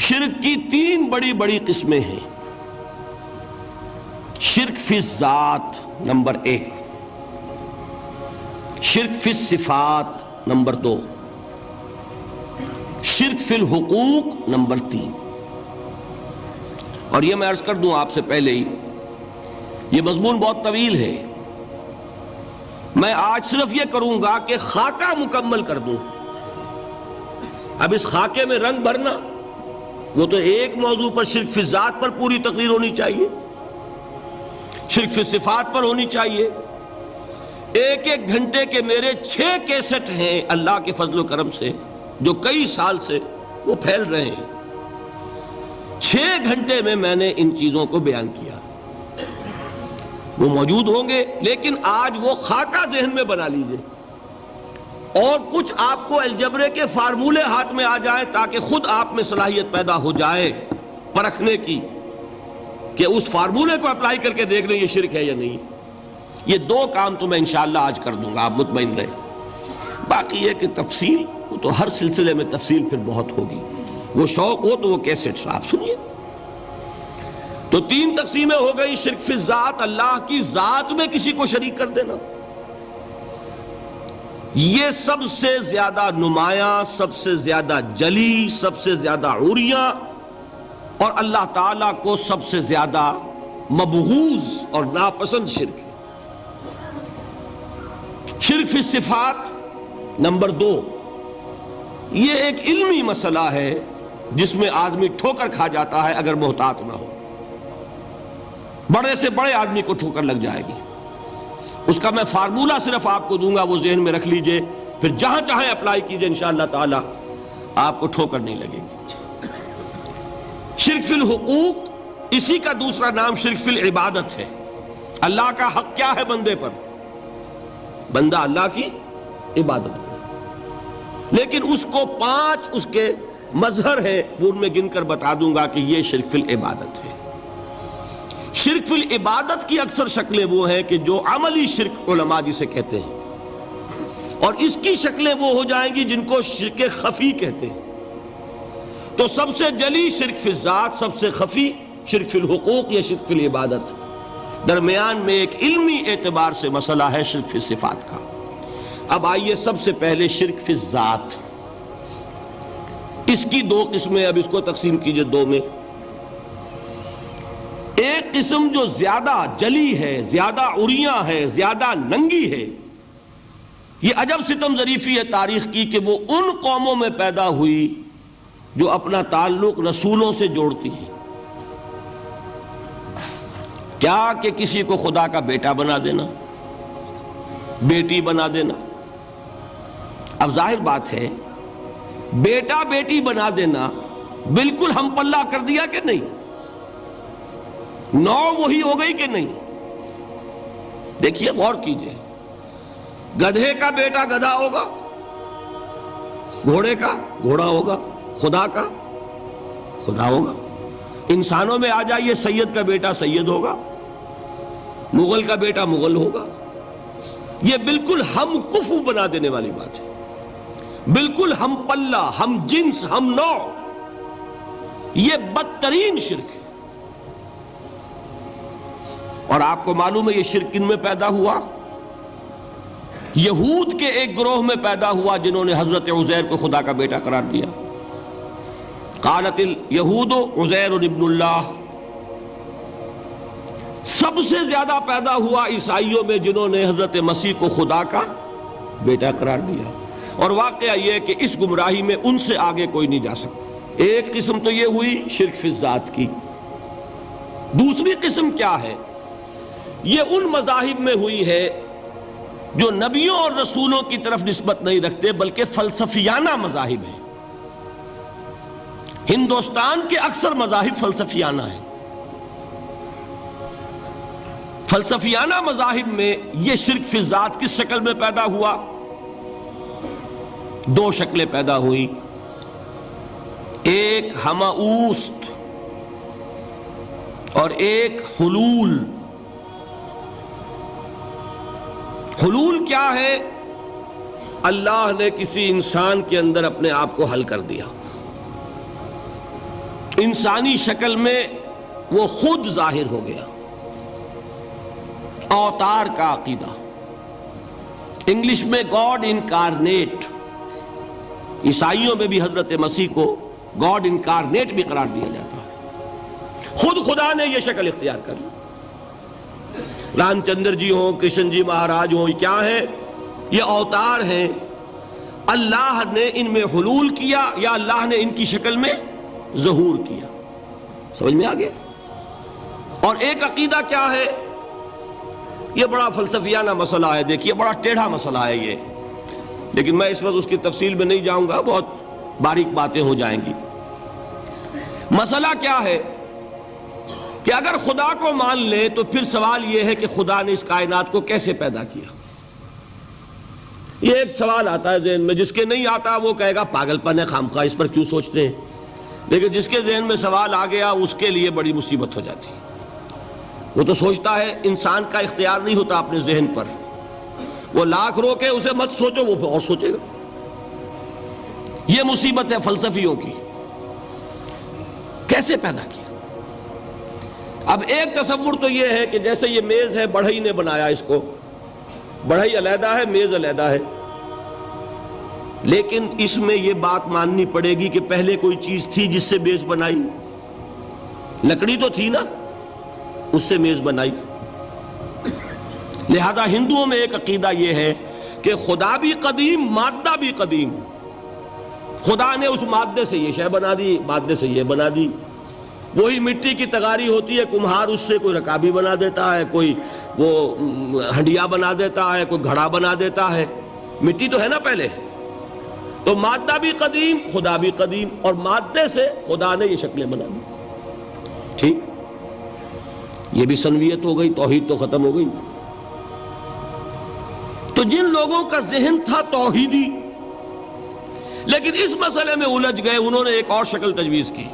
شرک کی تین بڑی بڑی قسمیں ہیں۔ شرک فی الذات نمبر 1، شرک فی الصفات نمبر 2، شرک فی الحقوق نمبر 3۔ اور یہ میں عرض کر دوں آپ سے پہلے ہی، یہ مضمون بہت طویل ہے، میں آج صرف یہ کروں گا کہ خاکہ مکمل کر دوں۔ اب اس خاکے میں رنگ بھرنا، وہ تو ایک موضوع پر شرک فی الذات پر پوری تقریر ہونی چاہیے، شرک فی الصفات پر ہونی چاہیے۔ ایک ایک گھنٹے کے میرے 6 کیسٹ ہیں اللہ کے فضل و کرم سے، جو کئی سال سے وہ پھیل رہے ہیں۔ 6 گھنٹے میں میں نے ان چیزوں کو بیان کیا، وہ موجود ہوں گے، لیکن آج وہ خاکہ ذہن میں بنا لیجئے، اور کچھ آپ کو الجبرے کے فارمولے ہاتھ میں آ جائیں تاکہ خود آپ میں صلاحیت پیدا ہو جائے پرکھنے کی کہ اس فارمولے کو اپلائی کر کے دیکھ لیں یہ شرک ہے یا نہیں۔ یہ 2 کام تو میں انشاءاللہ آج کر دوں گا، آپ مطمئن رہیں۔ باقی یہ کہ تفصیل، وہ تو ہر سلسلے میں تفصیل پھر بہت ہوگی، وہ شوق ہو تو وہ کیسٹ آپ سنیے۔ تو 3 تقسیمیں ہو گئی۔ شرک فی الذات، اللہ کی ذات میں کسی کو شریک کر دینا، یہ سب سے زیادہ نمایاں، سب سے زیادہ جلی، سب سے زیادہ عریاں، اور اللہ تعالیٰ کو سب سے زیادہ مبغوض اور ناپسند شرک ہے۔ شرک فی الصفات نمبر 2، یہ ایک علمی مسئلہ ہے جس میں آدمی ٹھوکر کھا جاتا ہے اگر محتاط نہ ہو۔ بڑے سے بڑے آدمی کو ٹھوکر لگ جائے گی، اس کا میں فارمولہ صرف آپ کو دوں گا، وہ ذہن میں رکھ لیجئے، پھر جہاں چاہیں اپلائی کیجئے، انشاءاللہ تعالی آپ کو ٹھوکر نہیں لگے گی۔ شرک فی الحقوق، اسی کا دوسرا نام شرک فی العبادت ہے۔ اللہ کا حق کیا ہے بندے پر؟ بندہ اللہ کی عبادت کرے، لیکن اس کو 5 اس کے مظہر ہیں، وہ ان میں گن کر بتا دوں گا کہ یہ شرک فی العبادت ہے۔ شرک فی العبادت کی اکثر شکلیں وہ ہیں کہ جو عملی شرک علماء جسے کہتے ہیں، اور اس کی شکلیں وہ ہو جائیں گی جن کو شرک خفی کہتے ہیں۔ تو سب سے جلی شرک فی الذات، سب سے خفی شرک فی الحقوق یا شرک فی العبادت، درمیان میں ایک علمی اعتبار سے مسئلہ ہے شرک فی الصفات کا۔ اب آئیے سب سے پہلے شرک فی الذات، اس کی 2 قسمیں، اب اس کو تقسیم کیجئے 2 میں۔ ایک قسم جو زیادہ جلی ہے، زیادہ عریاں ہے، زیادہ ننگی ہے، یہ عجب ستم ظریفی ہے تاریخ کی کہ وہ ان قوموں میں پیدا ہوئی جو اپنا تعلق رسولوں سے جوڑتی ہیں۔ کیا کہ کسی کو خدا کا بیٹا بنا دینا، بیٹی بنا دینا۔ اب ظاہر بات ہے، بیٹا بیٹی بنا دینا بالکل ہم پلہ کر دیا کہ نہیں؟ نو وہی ہو گئی کہ نہیں؟ دیکھیے، غور کیجئے، گدھے کا بیٹا گدھا ہوگا، گھوڑے کا گھوڑا ہوگا، خدا کا خدا ہوگا۔ انسانوں میں آ جائیے، سید کا بیٹا سید ہوگا، مغل کا بیٹا مغل ہوگا۔ یہ بالکل ہم کفو بنا دینے والی بات ہے، بالکل ہم پلہ، ہم جنس، ہم نوع۔ یہ بدترین شرک ہے، اور آپ کو معلوم ہے یہ شرک کن میں پیدا ہوا؟ یہود کے ایک گروہ میں پیدا ہوا جنہوں نے حضرت عزیر کو خدا کا بیٹا قرار دیا۔ قالت الیہود عزیر ابن اللہ۔ سب سے زیادہ پیدا ہوا عیسائیوں میں جنہوں نے حضرت مسیح کو خدا کا بیٹا قرار دیا، اور واقعہ یہ کہ اس گمراہی میں ان سے آگے کوئی نہیں جا سکتا۔ ایک قسم تو یہ ہوئی شرک فی الذات کی۔ دوسری قسم کیا ہے؟ یہ ان مذاہب میں ہوئی ہے جو نبیوں اور رسولوں کی طرف نسبت نہیں رکھتے بلکہ فلسفیانہ مذاہب ہیں۔ ہندوستان کے اکثر مذاہب فلسفیانہ ہیں۔ فلسفیانہ مذاہب میں یہ شرک فی الذات کس شکل میں پیدا ہوا؟ 2 شکلیں پیدا ہوئی، ایک ہماؤست اور ایک حلول۔ حلول کیا ہے؟ اللہ نے کسی انسان کے اندر اپنے آپ کو حل کر دیا، انسانی شکل میں وہ خود ظاہر ہو گیا. اوتار کا عقیدہ، انگلش میں گاڈ انکارنیٹ. عیسائیوں میں بھی حضرت مسیح کو گاڈ انکارنیٹ بھی قرار دیا جاتا ہے. خود خدا نے یہ شکل اختیار کر لی. رام چندر جی ہوں، کرشن جی مہاراج ہوں، کیا ہے؟ یہ اوتار ہیں. اللہ نے ان میں حلول کیا یا اللہ نے ان کی شکل میں ظہور کیا. سمجھ میں آ گیا؟ اور ایک عقیدہ کیا ہے؟ یہ بڑا فلسفیانہ مسئلہ ہے. دیکھیے بڑا ٹیڑھا مسئلہ ہے یہ، لیکن میں اس وقت اس کی تفصیل میں نہیں جاؤں گا، بہت باریک باتیں ہو جائیں گی. مسئلہ کیا ہے کہ اگر خدا کو مان لے تو پھر سوال یہ ہے کہ خدا نے اس کائنات کو کیسے پیدا کیا. یہ ایک سوال آتا ہے ذہن میں. جس کے نہیں آتا وہ کہے گا پاگل پن ہے، خامخواہ اس پر کیوں سوچتے ہیں. لیکن جس کے ذہن میں سوال آ گیا اس کے لیے بڑی مصیبت ہو جاتی ہے. وہ تو سوچتا ہے انسان کا اختیار نہیں ہوتا اپنے ذہن پر. وہ لاکھ روکے اسے مت سوچو، وہ اور سوچے گا. یہ مصیبت ہے فلسفیوں کی. کیسے پیدا کیا؟ اب ایک تصور تو یہ ہے کہ جیسے یہ میز ہے، بڑھئی نے بنایا اس کو. بڑھئی علیحدہ ہے، میز علیحدہ ہے. لیکن اس میں یہ بات ماننی پڑے گی کہ پہلے کوئی چیز تھی جس سے میز بنائی. لکڑی تو تھی نا، اس سے میز بنائی. لہذا ہندوؤں میں ایک عقیدہ یہ ہے کہ خدا بھی قدیم، مادہ بھی قدیم. خدا نے اس مادے سے یہ شے بنا دی، مادے سے یہ بنا دی. وہی مٹی کی تغاری ہوتی ہے، کمہار اس سے کوئی رکابی بنا دیتا ہے، کوئی وہ ہنڈیا بنا دیتا ہے، کوئی گھڑا بنا دیتا ہے. مٹی تو ہے نا پہلے. تو مادہ بھی قدیم، خدا بھی قدیم، اور مادے سے خدا نے یہ شکلیں بنا دی. ٹھیک، یہ بھی سنویت ہو گئی، توحید تو ختم ہو گئی. تو جن لوگوں کا ذہن تھا توحیدی لیکن اس مسئلے میں الجھ گئے، انہوں نے ایک اور شکل تجویز کی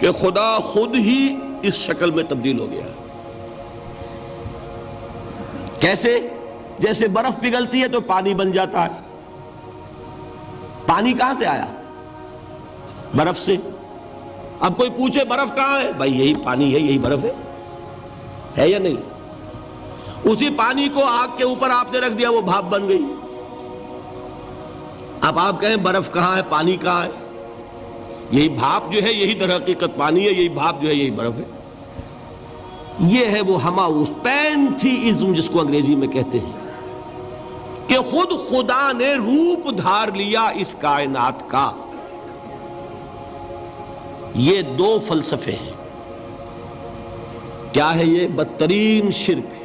کہ خدا خود ہی اس شکل میں تبدیل ہو گیا. کیسے؟ جیسے برف پگھلتی ہے تو پانی بن جاتا ہے. پانی کہاں سے آیا؟ برف سے. اب کوئی پوچھے برف کہاں ہے؟ بھائی یہی پانی ہے، یہی برف ہے یا نہیں؟ اسی پانی کو آگ کے اوپر آپ نے رکھ دیا، وہ بھاپ بن گئی. اب آپ کہیں برف کہاں ہے، پانی کہاں ہے؟ یہی بھاپ جو ہے یہی در حقیقت پانی ہے، یہی بھاپ جو ہے یہی برف ہے. یہ ہے وہ ہماؤس پینتھیزم جس کو انگریزی میں کہتے ہیں، کہ خود خدا نے روپ دھار لیا اس کائنات کا. یہ دو فلسفے ہیں. کیا ہے یہ؟ بدترین شرک ہے.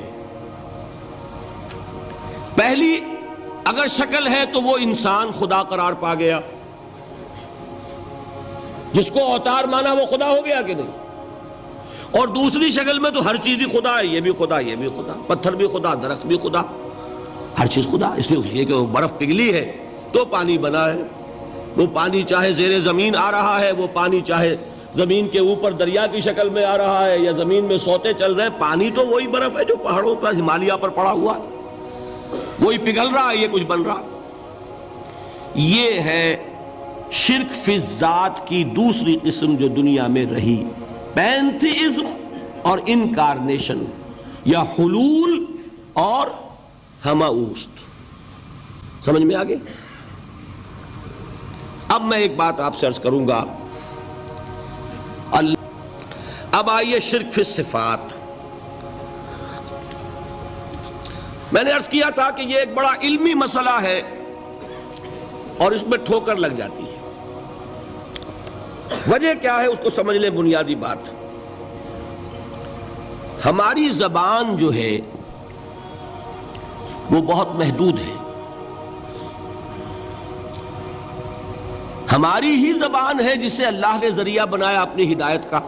پہلی اگر شکل ہے تو وہ انسان خدا قرار پا گیا. جس کو اوتار مانا وہ خدا ہو گیا کہ نہیں؟ اور دوسری شکل میں تو ہر چیز ہی خدا ہے. یہ بھی خدا، یہ بھی خدا، پتھر بھی خدا، درخت بھی خدا، ہر چیز خدا. اس لیے کہ وہ برف پگھلی ہے تو پانی بنا ہے. وہ پانی چاہے زیر زمین آ رہا ہے، وہ پانی چاہے زمین کے اوپر دریا کی شکل میں آ رہا ہے یا زمین میں سوتے چل رہے ہیں، پانی تو وہی برف ہے جو پہاڑوں پر ہمالیہ پر پڑا ہوا ہے. وہی پگھل رہا ہے، یہ کچھ بن رہا. یہ ہے شرک فی الذات کی دوسری قسم جو دنیا میں رہی، پینتھیزم اور انکارنیشن یا حلول اور ہماؤست. سمجھ میں آگے؟ اب میں ایک بات آپ سے عرض کروں گا. اب آئیے شرک فی الصفات. میں نے عرض کیا تھا کہ یہ ایک بڑا علمی مسئلہ ہے اور اس میں ٹھوکر لگ جاتی ہے. وجہ کیا ہے اس کو سمجھ لیں. بنیادی بات، ہماری زبان جو ہے وہ بہت محدود ہے. ہماری ہی زبان ہے جسے اللہ نے ذریعہ بنایا اپنی ہدایت کا،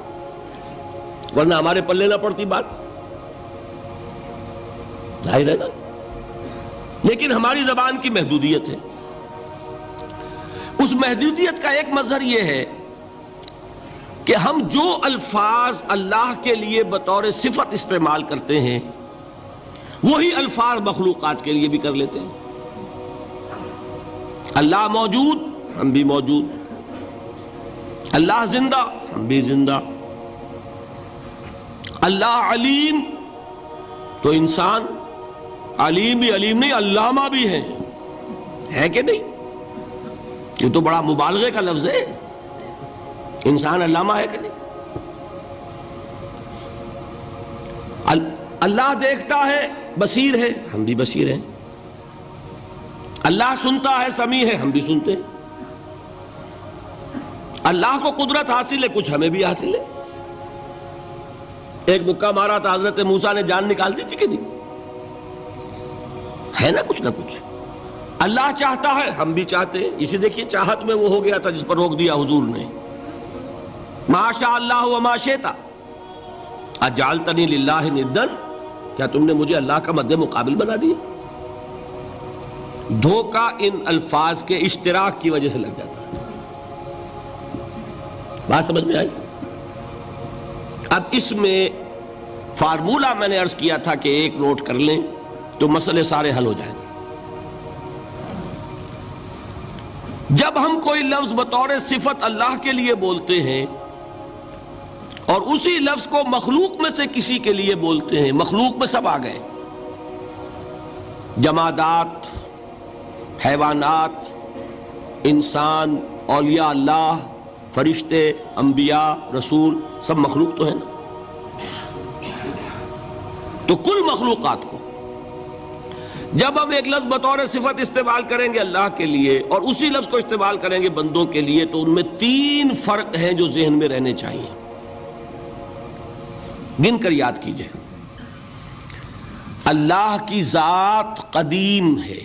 ورنہ ہمارے پلے نہ پڑتی بات. ظاہر ہے نا. لیکن ہماری زبان کی محدودیت ہے. اس محدودیت کا ایک مظہر یہ ہے کہ ہم جو الفاظ اللہ کے لیے بطور صفت استعمال کرتے ہیں وہی الفاظ مخلوقات کے لیے بھی کر لیتے ہیں. اللہ موجود، ہم بھی موجود. اللہ زندہ، ہم بھی زندہ. اللہ علیم تو انسان علیم بھی علیم نہیں علامہ بھی ہے کہ نہیں؟ یہ تو بڑا مبالغے کا لفظ ہے. انسان علامہ ہے کہ نہیں؟ اللہ دیکھتا ہے بصیر ہے، ہم بھی بصیر ہیں. اللہ سنتا ہے سمیع ہے، ہم بھی سنتے ہیں. اللہ کو قدرت حاصل ہے، کچھ ہمیں بھی حاصل ہے. ایک مکہ مارا تھا حضرت موسیٰ نے، جان نکال دی تھی کہ نہیں؟ ہے نا کچھ نہ کچھ. اللہ چاہتا ہے، ہم بھی چاہتے ہیں. اسی دیکھیے چاہت میں وہ ہو گیا تھا جس پر روک دیا حضور نے. ما شاء اللہ وما شئت اجعلتنی للہ ندا، کیا تم نے مجھے اللہ کا مد مقابل بنا دیا؟ دھوکہ ان الفاظ کے اشتراک کی وجہ سے لگ جاتا ہے. بات سمجھ میں آئی؟ اب اس میں فارمولہ میں نے عرض کیا تھا کہ ایک نوٹ کر لیں تو مسئلے سارے حل ہو جائیں گے. جب ہم کوئی لفظ بطور صفت اللہ کے لیے بولتے ہیں اور اسی لفظ کو مخلوق میں سے کسی کے لیے بولتے ہیں، مخلوق میں سب آ گئے، جمادات، حیوانات، انسان، اولیاء اللہ، فرشتے، انبیاء، رسول، سب مخلوق تو ہیں نا. تو کل مخلوقات کو جب ہم ایک لفظ بطور صفت استعمال کریں گے اللہ کے لیے اور اسی لفظ کو استعمال کریں گے بندوں کے لیے، تو ان میں 3 فرق ہیں جو ذہن میں رہنے چاہیے. گن کر یاد کیجئے. اللہ کی ذات قدیم ہے،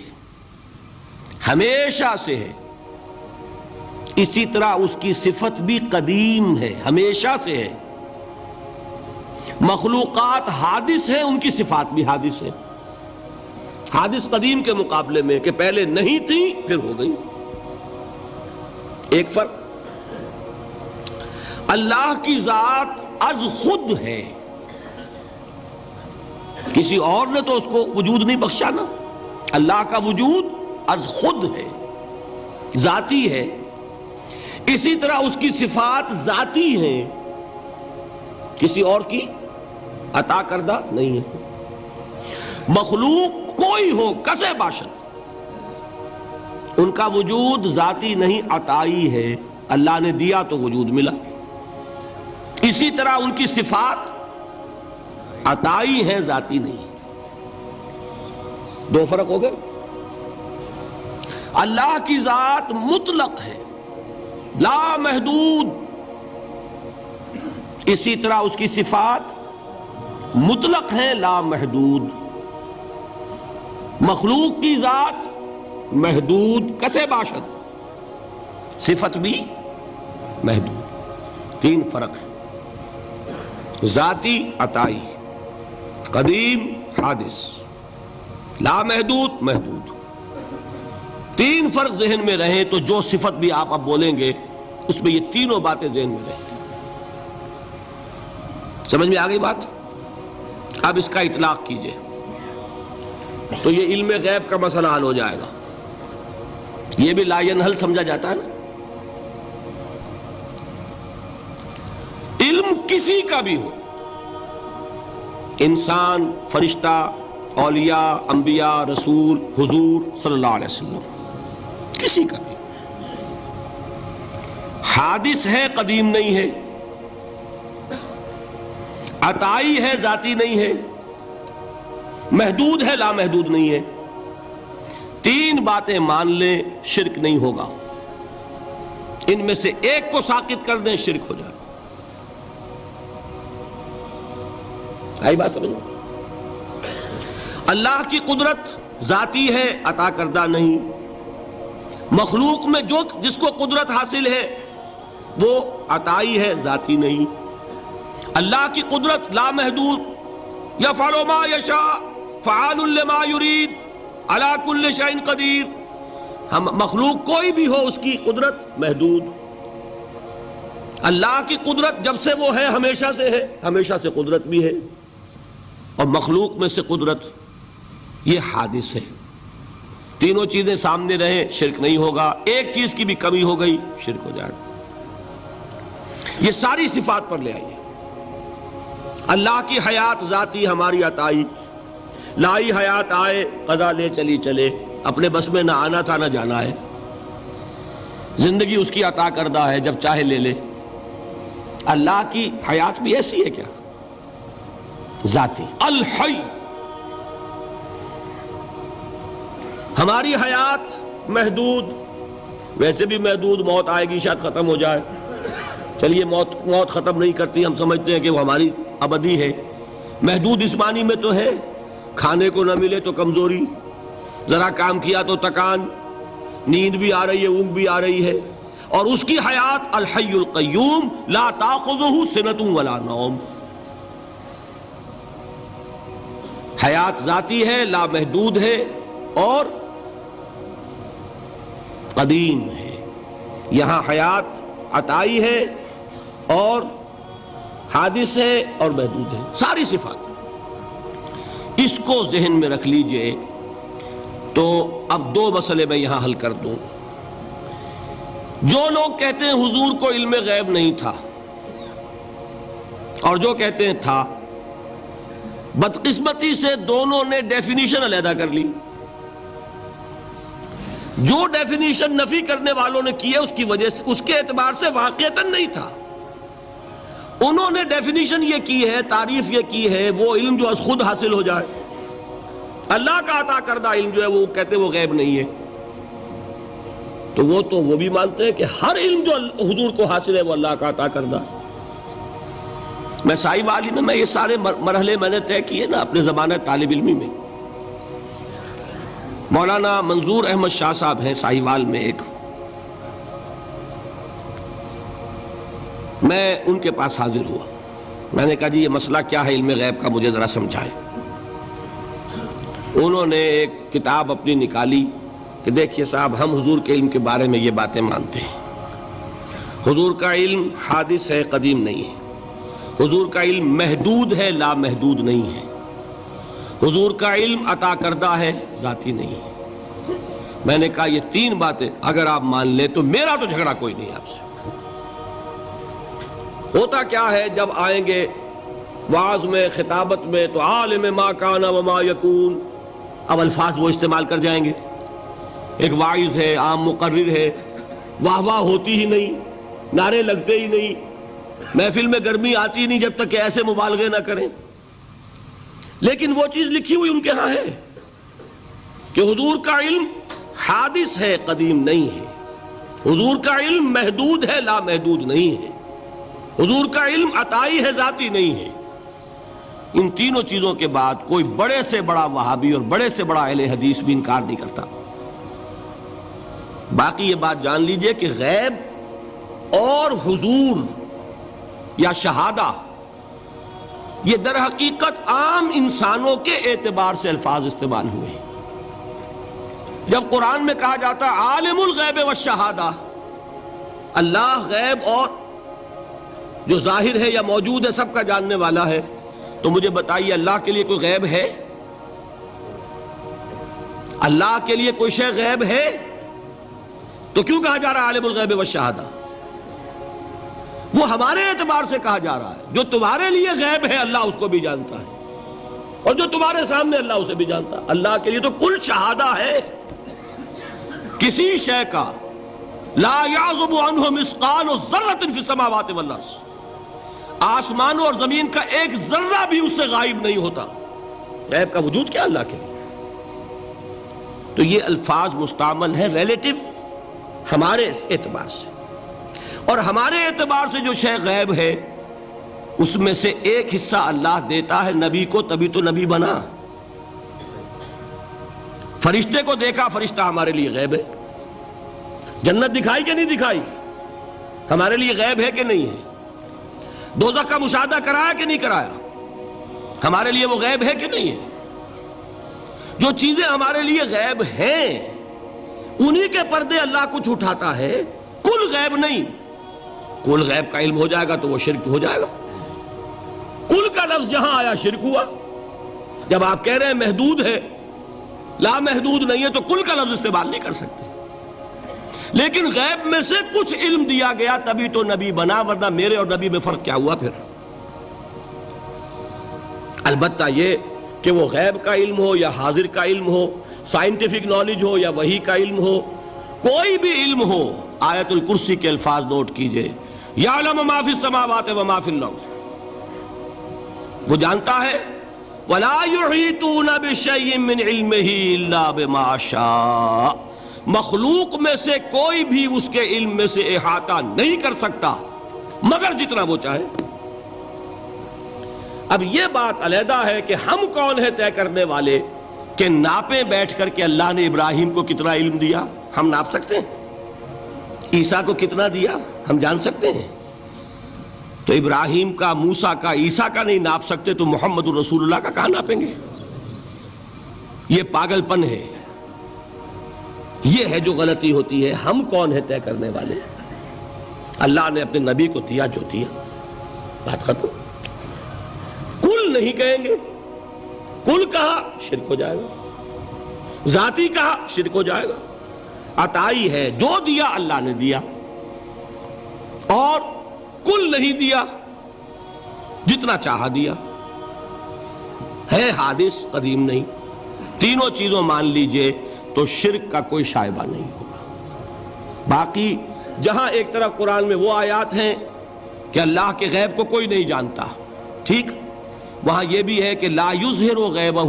ہمیشہ سے ہے. اسی طرح اس کی صفت بھی قدیم ہے، ہمیشہ سے ہے. مخلوقات حادث ہیں، ان کی صفات بھی حادث ہیں. حادث قدیم کے مقابلے میں کہ پہلے نہیں تھی پھر ہو گئی. ایک فرق. اللہ کی ذات از خود ہے، کسی اور نے تو اس کو وجود نہیں بخشا نا. اللہ کا وجود از خود ہے، ذاتی ہے. اسی طرح اس کی صفات ذاتی ہیں، کسی اور کی عطا کردہ نہیں ہے. مخلوق کوئی ہو کسے باشد، ان کا وجود ذاتی نہیں عطائی ہے. اللہ نے دیا تو وجود ملا. اسی طرح ان کی صفات عطائی ہیں، ذاتی نہیں. 2 فرق ہو گئے. اللہ کی ذات مطلق ہے، لا محدود. اسی طرح اس کی صفات مطلق ہیں، لا محدود. مخلوق کی ذات محدود کسے باشد، صفت بھی محدود. 3 فرق ہے، ذاتی عطائی، قدیم حادث، لا محدود محدود. 3 فرق ذہن میں رہیں تو جو صفت بھی آپ اب بولیں گے اس میں یہ تینوں باتیں ذہن میں رہیں. سمجھ میں آ گئی بات؟ اب اس کا اطلاق کیجئے تو یہ علم غیب کا مسئلہ حل ہو جائے گا. یہ بھی لا ینحل سمجھا جاتا ہے نا. علم کسی کا بھی ہو، انسان، فرشتہ، اولیاء، انبیاء، رسول، حضور صلی اللہ علیہ وسلم، کسی کا بھی حادث ہے، قدیم نہیں ہے. عطائی ہے، ذاتی نہیں ہے. محدود ہے، لا محدود نہیں ہے. 3 باتیں مان لیں، شرک نہیں ہوگا. ان میں سے ایک کو ساقط کر دیں، شرک ہو جائے. آئی بات سمجھ؟ اللہ کی قدرت ذاتی ہے، عطا کردہ نہیں. مخلوق میں جس کو قدرت حاصل ہے وہ عطائی ہے، ذاتی نہیں. اللہ کی قدرت لا محدود، یفعل ما یشاء فعال لما یرید علی کل شیء قدیر. ہم مخلوق کوئی بھی ہو اس کی قدرت محدود. اللہ کی قدرت جب سے وہ ہے ہمیشہ سے ہے، ہمیشہ سے قدرت بھی ہے. اور مخلوق میں سے قدرت یہ حادث ہے. تینوں چیزیں سامنے رہیں، شرک نہیں ہوگا. ایک چیز کی بھی کمی ہو گئی، شرک ہو جائے گا. یہ ساری صفات پر لے آئیے. اللہ کی حیات ذاتی ہماری عطائی، لائی حیات آئے قضا لے چلی چلے، اپنے بس میں نہ آنا تھا نہ جانا ہے. زندگی اس کی عطا کردہ ہے، جب چاہے لے لے. اللہ کی حیات بھی ایسی ہے کیا؟ ذاتی الحی. ہماری حیات محدود، ویسے بھی محدود، موت آئے گی شاید ختم ہو جائے. چلیے موت ختم نہیں کرتی، ہم سمجھتے ہیں کہ وہ ہماری ابدی ہے. محدود اس معنی میں تو ہے کھانے کو نہ ملے تو کمزوری، ذرا کام کیا تو تکان، نیند بھی آ رہی ہے، اونگ بھی آ رہی ہے. اور اس کی حیات الحی القیوم لا تاخذہ سنۃ ولا نوم. حیات ذاتی ہے، لامحدود ہے اور قدیم ہے. یہاں حیات عطائی ہے اور حادث ہے اور محدود ہے، ساری صفات. اس کو ذہن میں رکھ لیجئے. تو اب دو مسئلے میں یہاں حل کر دوں. جو لوگ کہتے ہیں حضور کو علم غیب نہیں تھا اور جو کہتے ہیں تھا، بدقسمتی سے دونوں نے ڈیفینیشن علیحدہ کر لی. جو ڈیفینیشن نفی کرنے والوں نے کی ہے اس کی وجہ سے، اس کے اعتبار سے واقعتاً نہیں تھا. انہوں نے ڈیفینیشن یہ کی ہے، تعریف یہ کی ہے، وہ علم جو خود حاصل ہو جائے. اللہ کا عطا کردہ علم جو ہے وہ کہتے ہیں وہ غیب نہیں ہے. تو وہ بھی مانتے ہیں کہ ہر علم جو حضور کو حاصل ہے وہ اللہ کا عطا کردہ. میں سائی والی میں یہ سارے مرحلے میں نے طے کیے نا اپنے زمانہ طالب علمی میں. مولانا منظور احمد شاہ صاحب ہیں سائی وال میں ایک، میں ان کے پاس حاضر ہوا. میں نے کہا جی یہ مسئلہ کیا ہے علم غیب کا، مجھے ذرا سمجھائیں. انہوں نے ایک کتاب اپنی نکالی کہ دیکھیے صاحب، ہم حضور کے علم کے بارے میں یہ باتیں مانتے ہیں. حضور کا علم حادث ہے، قدیم نہیں ہے. حضور کا علم محدود ہے، لامحدود نہیں ہے. حضور کا علم عطا کردہ ہے، ذاتی نہیں ہے. میں نے کہا یہ تین باتیں اگر آپ مان لیں تو میرا تو جھگڑا کوئی نہیں آپ سے. ہوتا کیا ہے جب آئیں گے وعظ میں، خطابت میں، تو عالم ما کان وما یکون، اب الفاظ وہ استعمال کر جائیں گے. ایک واعظ ہے، عام مقرر ہے، واہ واہ ہوتی ہی نہیں، نعرے لگتے ہی نہیں، محفل میں گرمی آتی ہی نہیں جب تک کہ ایسے مبالغے نہ کریں. لیکن وہ چیز لکھی ہوئی ان کے ہاں ہے کہ حضور کا علم حادث ہے، قدیم نہیں ہے. حضور کا علم محدود ہے، لامحدود نہیں ہے. حضور کا علم عطائی ہے، ذاتی نہیں ہے. ان تینوں چیزوں کے بعد کوئی بڑے سے بڑا وہابی اور بڑے سے بڑا اہل حدیث بھی انکار نہیں کرتا. باقی یہ بات جان لیجئے کہ غیب اور حضور یا شہادہ یہ در حقیقت عام انسانوں کے اعتبار سے الفاظ استعمال ہوئے. جب قرآن میں کہا جاتا ہے عالم الغیب والشہادہ، اللہ غیب اور جو ظاہر ہے یا موجود ہے سب کا جاننے والا ہے، تو مجھے بتائیے اللہ کے لیے کوئی غیب ہے؟ اللہ کے لیے کوئی شے غیب ہے؟ تو کیوں کہا جا رہا ہے عالم الغیب والشہادہ؟ وہ ہمارے اعتبار سے کہا جا رہا ہے. جو تمہارے لیے غیب ہے اللہ اس کو بھی جانتا ہے، اور جو تمہارے سامنے اللہ اسے بھی جانتا ہے. اللہ کے لیے تو کل شہادہ ہے. کسی شے کا لا یعزب عنہ مثقال ذرۃ فی السماوات والارض، آسمانوں اور زمین کا ایک ذرہ بھی اس سے غائب نہیں ہوتا. غیب کا وجود کیا اللہ کے لیے؟ تو یہ الفاظ مستعمل ہیں ریلیٹو ہمارے اعتبار سے، اور ہمارے اعتبار سے جو شے غیب ہے اس میں سے ایک حصہ اللہ دیتا ہے نبی کو، تبھی تو نبی بنا. فرشتے کو دیکھا، فرشتہ ہمارے لیے غیب ہے. جنت دکھائی کہ نہیں دکھائی، ہمارے لیے غیب ہے کہ نہیں ہے. دوزخ کا مشاہدہ کرایا کہ نہیں کرایا، ہمارے لیے وہ غیب ہے کہ نہیں ہے. جو چیزیں ہمارے لیے غیب ہیں انہی کے پردے اللہ کچھ اٹھاتا ہے. کل غیب نہیں. کل غیب کا علم ہو جائے گا تو وہ شرک ہو جائے گا. کل کا لفظ جہاں آیا شرک ہوا. جب آپ کہہ رہے ہیں محدود ہے، لا محدود نہیں ہے، تو کل کا لفظ استعمال نہیں کر سکتے. لیکن غیب میں سے کچھ علم دیا گیا تبھی تو نبی بنا، ورنہ میرے اور نبی میں فرق کیا ہوا پھر؟ البتہ یہ کہ وہ غیب کا علم ہو یا حاضر کا علم ہو، سائنٹیفک نالج ہو یا وحی کا علم ہو، کوئی بھی علم ہو، آیت الکرسی کے الفاظ نوٹ کیجئے، یعلم ما فی السماوات و ما فی الارض، وہ جانتا ہے، ولا یحیطون بشیء من علمہ الا بما شاء، مخلوق میں سے کوئی بھی اس کے علم میں سے احاطہ نہیں کر سکتا مگر جتنا وہ چاہے۔ اب یہ بات علیحدہ ہے کہ ہم کون ہیں طے کرنے والے کہ ناپیں بیٹھ کر کہ اللہ نے ابراہیم کو کتنا علم دیا؟ ہم ناپ سکتے ہیں؟ عیسیٰ کو کتنا دیا ہم جان سکتے ہیں؟ تو ابراہیم کا، موسیٰ کا، عیسیٰ کا نہیں ناپ سکتے تو محمد الرسول اللہ کا کہاں ناپیں گے؟ یہ پاگل پن ہے، یہ ہے جو غلطی ہوتی ہے۔ ہم کون ہیں طے کرنے والے؟ اللہ نے اپنے نبی کو دیا جو دیا، بات ختم۔ کل نہیں کہیں گے، کل کہا شرک ہو جائے گا، ذاتی کہا شرک ہو جائے گا۔ عطائی ہے، جو دیا اللہ نے دیا، اور کل نہیں دیا، جتنا چاہا دیا، ہے حادث قدیم نہیں، تینوں چیزوں مان لیجئے تو شرک کا کوئی شائبہ نہیں ہوگا۔ باقی جہاں ایک طرف قرآن میں وہ آیات ہیں کہ اللہ کے غیب کو کوئی نہیں جانتا، ٹھیک، وہاں یہ بھی ہے کہ لا یظہر غیبہ،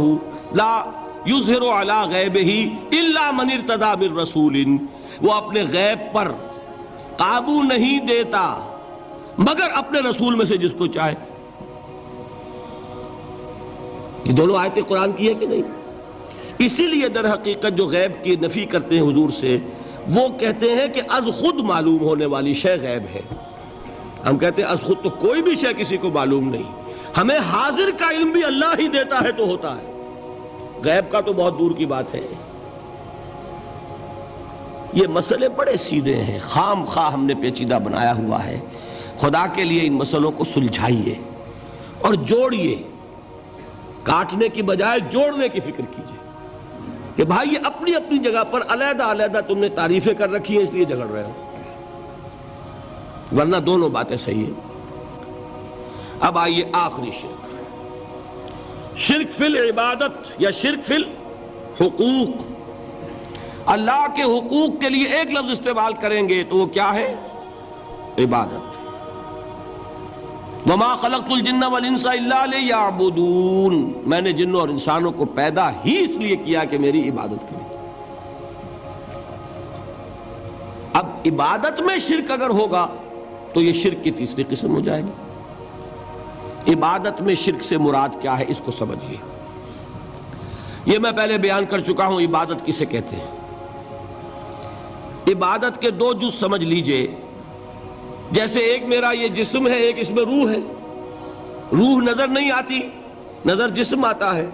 لا یظہر علی غیبہ الا من ارتضی من رسول، وہ اپنے غیب پر قابو نہیں دیتا مگر اپنے رسول میں سے جس کو چاہے۔ یہ دونوں آیتیں قرآن کی ہے کہ نہیں؟ اسی لیے در حقیقت جو غیب کی نفی کرتے ہیں حضور سے، وہ کہتے ہیں کہ از خود معلوم ہونے والی شے غیب ہے۔ ہم کہتے ہیں از خود تو کوئی بھی شے کسی کو معلوم نہیں، ہمیں حاضر کا علم بھی اللہ ہی دیتا ہے تو ہوتا ہے، غیب کا تو بہت دور کی بات ہے۔ یہ مسئلے بڑے سیدھے ہیں، خام خواہ ہم نے پیچیدہ بنایا ہوا ہے۔ خدا کے لیے ان مسئلوں کو سلجھائیے اور جوڑیے، کاٹنے کی بجائے جوڑنے کی فکر کیجیے کہ بھائی یہ اپنی اپنی جگہ پر علیحدہ علیحدہ تم نے تعریفیں کر رکھی ہیں اس لیے جھگڑ رہے ہو، ورنہ دونوں باتیں صحیح ہیں۔ اب آئیے آخری شرک، شرک فی العبادت یا شرک فی الحقوق۔ اللہ کے حقوق کے لیے ایک لفظ استعمال کریں گے تو وہ کیا ہے؟ عبادت۔ وما خلقت الجن والانس الا لیعبدون، میں نے جنوں اور انسانوں کو پیدا ہی اس لیے کیا کہ میری عبادت کریں۔ اب عبادت میں شرک اگر ہوگا تو یہ شرک کی تیسری قسم ہو جائے گی۔ عبادت میں شرک سے مراد کیا ہے اس کو سمجھیے۔ یہ میں پہلے بیان کر چکا ہوں عبادت کسے کہتے ہیں۔ عبادت کے دو جز سمجھ لیجئے، جیسے ایک میرا یہ جسم ہے، ایک اس میں روح ہے۔ روح نظر نہیں آتی، نظر جسم آتا ہے،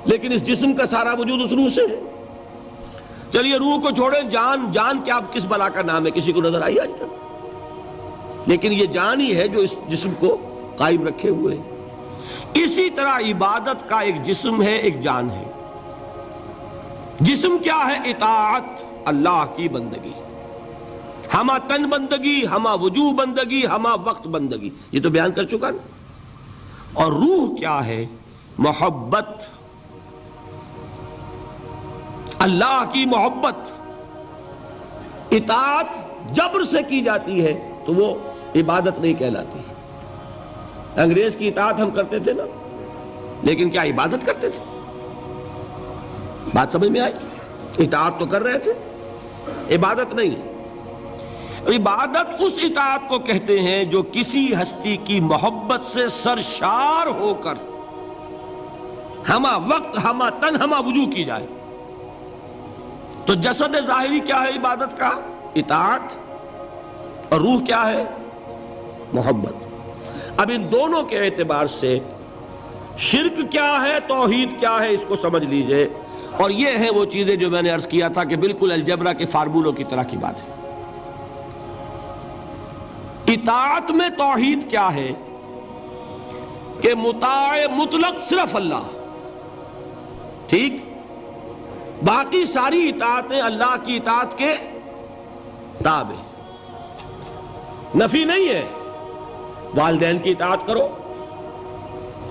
لیکن اس جسم کا سارا وجود اس روح سے ہے۔ چلیے روح کو چھوڑیں، جان، جان کیا کس بلا کا نام ہے؟ کسی کو نظر آئی آج تک؟ لیکن یہ جان ہی ہے جو اس جسم کو قائم رکھے ہوئے ہے۔ اسی طرح عبادت کا ایک جسم ہے، ایک جان ہے۔ جسم کیا ہے؟ اطاعت، اللہ کی بندگی، ہما تن بندگی، ہما وجوہ بندگی، ہما وقت بندگی، یہ تو بیان کر چکا نا۔ اور روح کیا ہے؟ محبت، اللہ کی محبت۔ اطاعت جبر سے کی جاتی ہے تو وہ عبادت نہیں کہلاتی۔ انگریز کی اطاعت ہم کرتے تھے نا، لیکن کیا عبادت کرتے تھے؟ بات سمجھ میں آئی؟ اطاعت تو کر رہے تھے، عبادت نہیں۔ عبادت اس اطاعت کو کہتے ہیں جو کسی ہستی کی محبت سے سرشار ہو کر ہما وقت، ہما تن، ہما وجوہ کی جائے۔ تو جسد ظاہری کیا ہے عبادت کا؟ اطاعت، اور روح کیا ہے؟ محبت۔ اب ان دونوں کے اعتبار سے شرک کیا ہے، توحید کیا ہے، اس کو سمجھ لیجئے۔ اور یہ ہیں وہ چیزیں جو میں نے عرض کیا تھا کہ بالکل الجبرا کے فارمولوں کی طرح کی بات ہے۔ اطاعت میں توحید کیا ہے کہ مطاع مطلق صرف اللہ، ٹھیک، باقی ساری اطاعتیں اللہ کی اطاعت کے تابع، نفی نہیں ہے، والدین کی اطاعت کرو،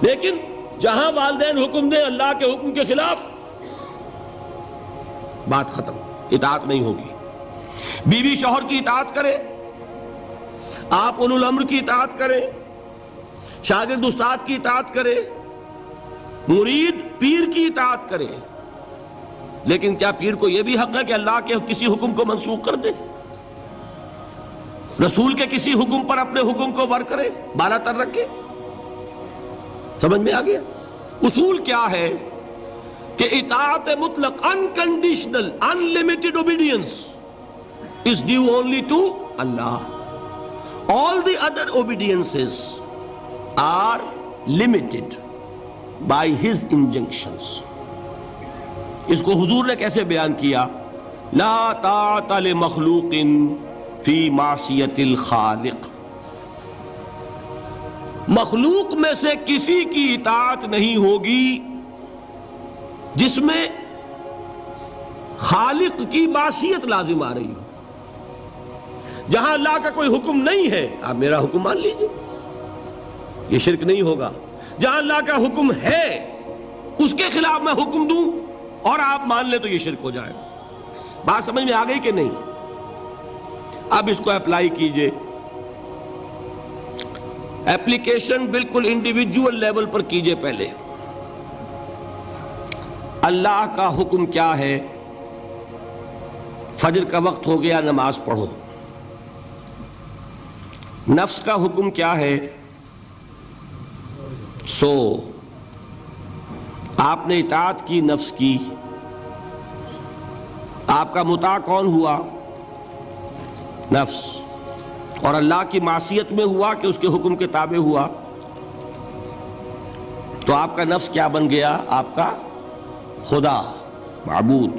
لیکن جہاں والدین حکم دیں اللہ کے حکم کے خلاف، بات ختم، اطاعت نہیں ہوگی۔ بیوی شوہر کی اطاعت کرے، آپ اولو الامر کی اطاعت کریں، شاگرد استاد کی اطاعت کرے، مرید پیر کی اطاعت کرے، لیکن کیا پیر کو یہ بھی حق ہے کہ اللہ کے کسی حکم کو منسوخ کر دے، رسول کے کسی حکم پر اپنے حکم کو ور کرے، بالا تر رکھے؟ سمجھ میں آ گیا؟ اصول کیا ہے کہ اطاعت مطلق unconditional unlimited obedience is due only to Allah. All the other obediences are limited by His injunctions. اس کو حضور نے کیسے بیان کیا؟ لا طاعت لمخلوق فی معصیت الخالق، مخلوق میں سے کسی کی اطاعت نہیں ہوگی جس میں خالق کی معصیت لازم آ رہی ہو۔ جہاں اللہ کا کوئی حکم نہیں ہے آپ میرا حکم مان لیجئے، یہ شرک نہیں ہوگا۔ جہاں اللہ کا حکم ہے اس کے خلاف میں حکم دوں اور آپ مان لیں تو یہ شرک ہو جائے گا۔ بات سمجھ میں آ گئی کہ نہیں؟ اب اس کو اپلائی کیجئے، ایپلیکیشن بالکل انڈیویجول لیول پر کیجئے۔ پہلے اللہ کا حکم کیا ہے؟ فجر کا وقت ہو گیا، نماز پڑھو۔ نفس کا حکم کیا ہے؟ سو۔ آپ نے اطاعت کی نفس کی، آپ کا مطاع کون ہوا؟ نفس۔ اور اللہ کی معصیت میں ہوا کہ اس کے حکم کے تابع ہوا، تو آپ کا نفس کیا بن گیا؟ آپ کا خدا، معبود۔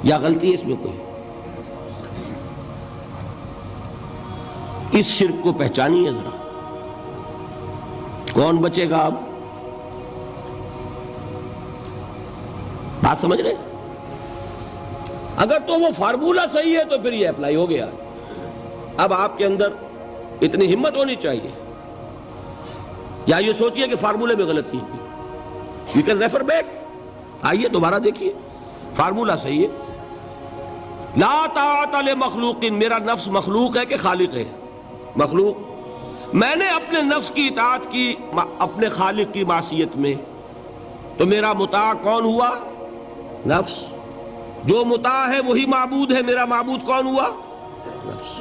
یا غلطی ہے اس میں کوئی؟ اس شرک کو پہچانیے ذرا، کون بچے گا اب؟ بات سمجھ رہے؟ اگر تو وہ فارمولہ صحیح ہے تو پھر یہ اپلائی ہو گیا۔ اب آپ کے اندر اتنی ہمت ہونی چاہیے، یا یہ سوچئے کہ فارمولے میں غلطی ہے، یو کین ریفر بیک، آئیے دوبارہ دیکھیے، فارمولہ صحیح ہے۔ لا طاعت لمخلوق، میرا نفس مخلوق ہے کہ خالق ہے؟ مخلوق۔ میں نے اپنے نفس کی اطاعت کی اپنے خالق کی معصیت میں، تو میرا مطاع کون ہوا؟ نفس۔ جو مطاع ہے وہی معبود ہے، میرا معبود کون ہوا؟ نفس۔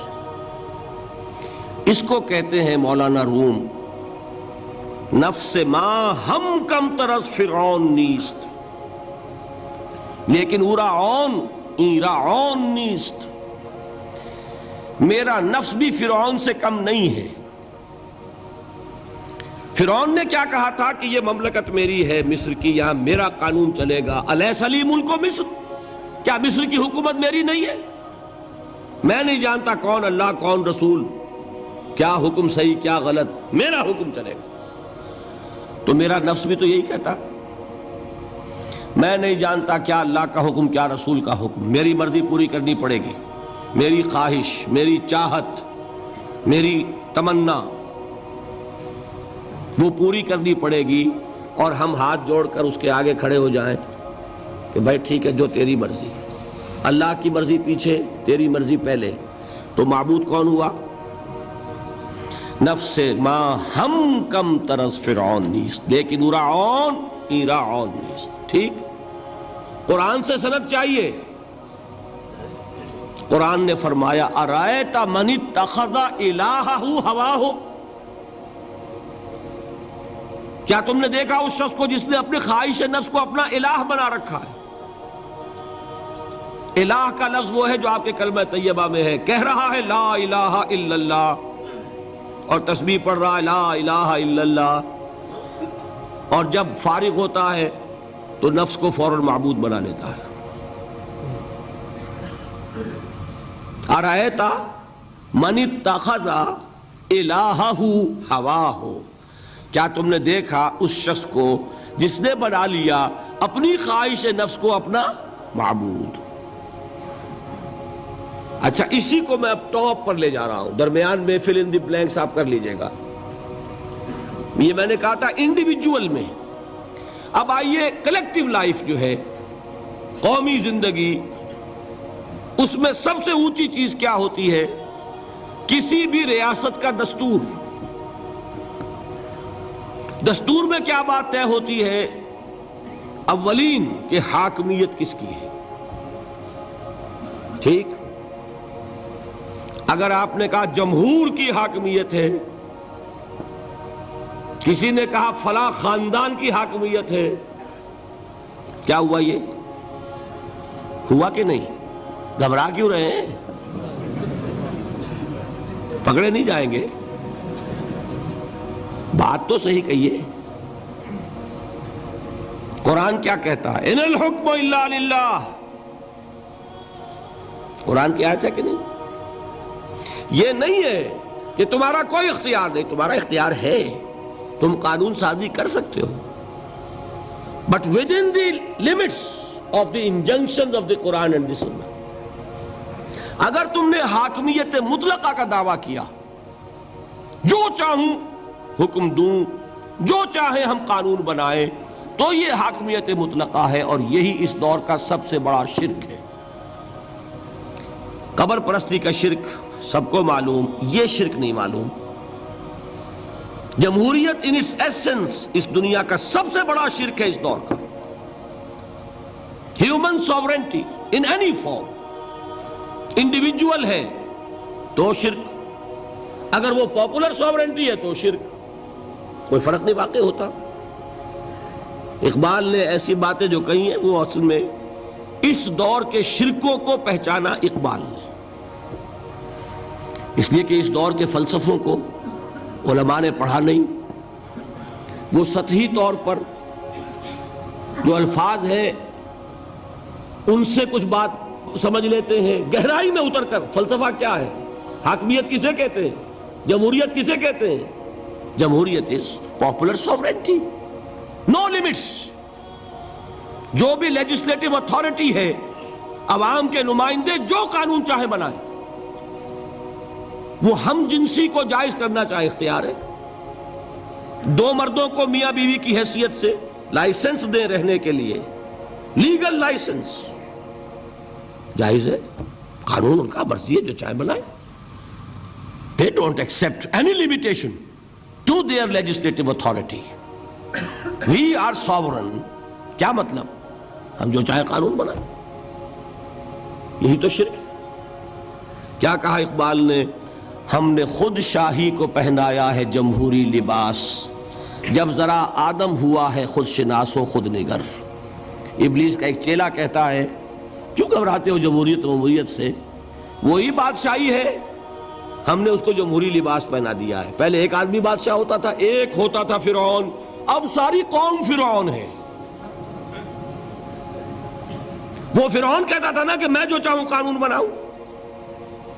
اس کو کہتے ہیں مولانا روم، نفس ما ہم کم ترس فرعون نیست، لیکن اورا عون ایرعون نیست۔ میرا نفس بھی فرعون سے کم نہیں ہے۔ فرعون نے کیا کہا تھا کہ یہ مملکت میری ہے مصر کی، یہاں میرا قانون چلے گا، الیس لی ملک مصر، کیا مصر کی حکومت میری نہیں ہے؟ میں نہیں جانتا کون اللہ کون رسول، کیا حکم صحیح کیا غلط، میرا حکم چلے گا۔ تو میرا نفس بھی تو یہی کہتا، میں نہیں جانتا کیا اللہ کا حکم کیا رسول کا حکم، میری مرضی پوری کرنی پڑے گی، میری خواہش، میری چاہت، میری تمنا وہ پوری کرنی پڑے گی، اور ہم ہاتھ جوڑ کر اس کے آگے کھڑے ہو جائیں کہ بھائی ٹھیک ہے جو تیری مرضی، اللہ کی مرضی پیچھے، تیری مرضی پہلے۔ تو معبود کون ہوا؟ نفس ما ہم کم ترس فرعون نیست، لیکن ارعون ایرعون نیست۔ ٹھیک؟ قرآن سے سند چاہیے۔ قرآن نے فرمایا ارائیت من اتخذ الہہ ہواہ، کیا تم نے دیکھا اس شخص کو جس نے اپنے خواہش نفس کو اپنا الہ بنا رکھا ہے؟ الہ کا لفظ وہ ہے جو آپ کے کلمہ طیبہ میں ہے، کہہ رہا ہے لا الہ الا اللہ، اور تسبیح پڑھ رہا ہے لا الہ الا اللہ، اور جب فارغ ہوتا ہے تو نفس کو فوراً معبود بنا لیتا ہے۔ ارائیت من اتخذ الہہ ہواہ، کیا تم نے دیکھا اس شخص کو جس نے بنا لیا اپنی خواہش نفس کو اپنا معبود؟ اچھا اسی کو میں اب ٹاپ پر لے جا رہا ہوں، درمیان میں فل ان دی بلینکس آپ کر لیجئے گا. یہ میں نے کہا تھا انڈیویجول میں. اب آئیے کلیکٹیو لائف جو ہے، قومی زندگی، اس میں سب سے اونچی چیز کیا ہوتی ہے؟ کسی بھی ریاست کا دستور. دستور میں کیا بات طے ہوتی ہے؟ اولین کہ حاکمیت کس کی ہے. ٹھیک، اگر آپ نے کہا جمہور کی حاکمیت ہے، کسی نے کہا فلاں خاندان کی حاکمیت ہے، کیا ہوا؟ یہ ہوا کہ نہیں؟ گھبرا کیوں رہے ہیں؟ پکڑے نہیں جائیں گے؟ بات تو صحیح کہیے. قرآن کیا کہتا ہے؟ ان الحکم الا للہ. قرآن کی آیت ہے کہ نہیں؟ یہ نہیں ہے کہ تمہارا کوئی اختیار نہیں، تمہارا اختیار ہے، تم قانون سازی کر سکتے ہو، but within the limits of the injunction of the Quran and the Sunnah. اگر تم نے حاکمیت مطلقہ کا دعویٰ کیا، جو چاہوں حکم دوں، جو چاہے ہم قانون بنائیں، تو یہ حاکمیت مطلقہ ہے، اور یہی اس دور کا سب سے بڑا شرک ہے. قبر پرستی کا شرک سب کو معلوم، یہ شرک نہیں معلوم. جمہوریت ان اٹس ایسنس اس دنیا کا سب سے بڑا شرک ہے اس دور کا. Human sovereignty in any form, individual ہے تو شرک، اگر وہ پاپولر سوورنٹی ہے تو شرک، کوئی فرق نہیں واقع ہوتا. اقبال نے ایسی باتیں جو کہی ہیں وہ اصل میں اس دور کے شرکوں کو پہچانا اقبال نے، اس لیے کہ اس دور کے فلسفوں کو علماء نے پڑھا نہیں. وہ سطحی طور پر جو الفاظ ہیں ان سے کچھ بات سمجھ لیتے ہیں، گہرائی میں اتر کر فلسفہ کیا ہے، حاکمیت کسے کہتے ہیں، جمہوریت کسے کہتے ہیں. جمہوریت is popular sovereignty, know limits. جو بھی لیجسلیٹو اتھارٹی ہے، عوام کے نمائندے جو قانون چاہے بنائیں، وہ ہم جنسی کو جائز کرنا چاہے اختیار ہے. دو مردوں کو میاں بیوی کی حیثیت سے لائسنس دیں رہنے کے لیے، لیگل لائسنس جائز ہے، قانون ان کا مرضی ہے، جو چاہے بنائیں. They don't accept any limitation to their legislative authority. We are sovereign. کیا مطلب؟ ہم جو چاہے قانون بنائیں. یہی تو شرک ہے. کیا کہا اقبال نے؟ ہم نے خود شاہی کو پہنایا ہے جمہوری لباس، جب ذرا آدم ہوا ہے خود شناس و خود نگر. ابلیس کا ایک چیلا کہتا ہے کیوں گھبراتے ہو جمہوریت جمہوریت سے؟ وہی بادشاہی ہے، ہم نے اس کو جمہوری لباس پہنا دیا ہے. پہلے ایک آدمی بادشاہ ہوتا تھا، ایک ہوتا تھا فرعون، اب ساری قوم فرعون ہے. وہ فرعون کہتا تھا نا کہ میں جو چاہوں قانون بناؤں.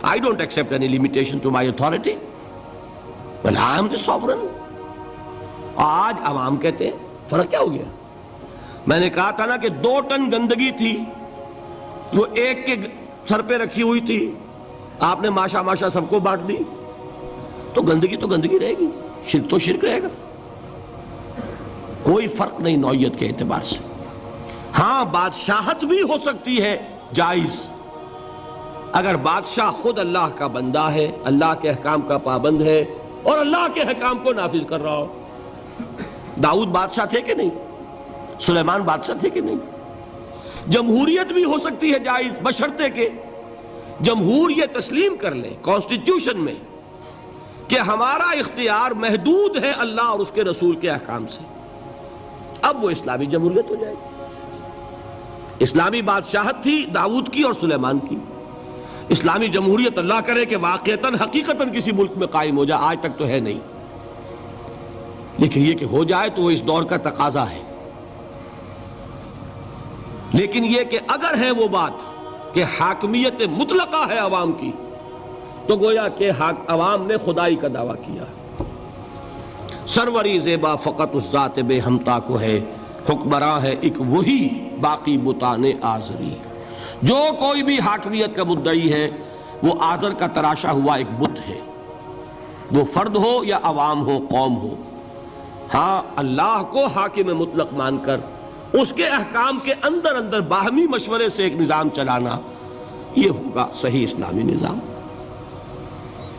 I don't accept any limitation to my authority. Well, I am the sovereign. آج عوام کہتے ہیں. فرق کیا ہو گیا؟ میں نے کہا تھا نا کہ 2 ٹن گندگی تھی، وہ ایک کے سر پہ رکھی ہوئی تھی، آپ نے ماشا ماشا سب کو بانٹ دی، تو گندگی رہے گی، شرک تو شرک رہے گا. کوئی فرق نہیں نوعیت کے اعتبار سے. ہاں بادشاہت بھی ہو سکتی ہے جائز، اگر بادشاہ خود اللہ کا بندہ ہے، اللہ کے احکام کا پابند ہے اور اللہ کے احکام کو نافذ کر رہا ہو. داؤد بادشاہ تھے کہ نہیں؟ سلیمان بادشاہ تھے کہ نہیں؟ جمہوریت بھی ہو سکتی ہے جائز، بشرطے کہ جمہور یہ تسلیم کر لے کانسٹیٹیوشن میں کہ ہمارا اختیار محدود ہے اللہ اور اس کے رسول کے احکام سے. اب وہ اسلامی جمہوریت ہو جائے گی. اسلامی بادشاہت تھی داؤد کی اور سلیمان کی. اسلامی جمہوریت اللہ کرے کہ واقعتاً حقیقتاً کسی ملک میں قائم ہو جائے، آج تک تو ہے نہیں، لیکن یہ کہ ہو جائے تو وہ اس دور کا تقاضا ہے. لیکن یہ کہ اگر ہے وہ بات کہ حاکمیت مطلقہ ہے عوام کی، تو گویا کہ عوام نے خدائی کا دعویٰ کیا. سروری زیبا فقط اس ذات بے ہمتا کو ہے، حکمراں ہے ایک وہی باقی بتانے آزری. جو کوئی بھی حاکمیت کا مدعی ہے وہ آذر کا تراشا ہوا ایک بت ہے، وہ فرد ہو یا عوام ہو، قوم ہو۔ ہاں، اللہ کو حاکم مطلق مان کر اس کے احکام کے اندر اندر باہمی مشورے سے ایک نظام چلانا، یہ ہوگا صحیح اسلامی نظام۔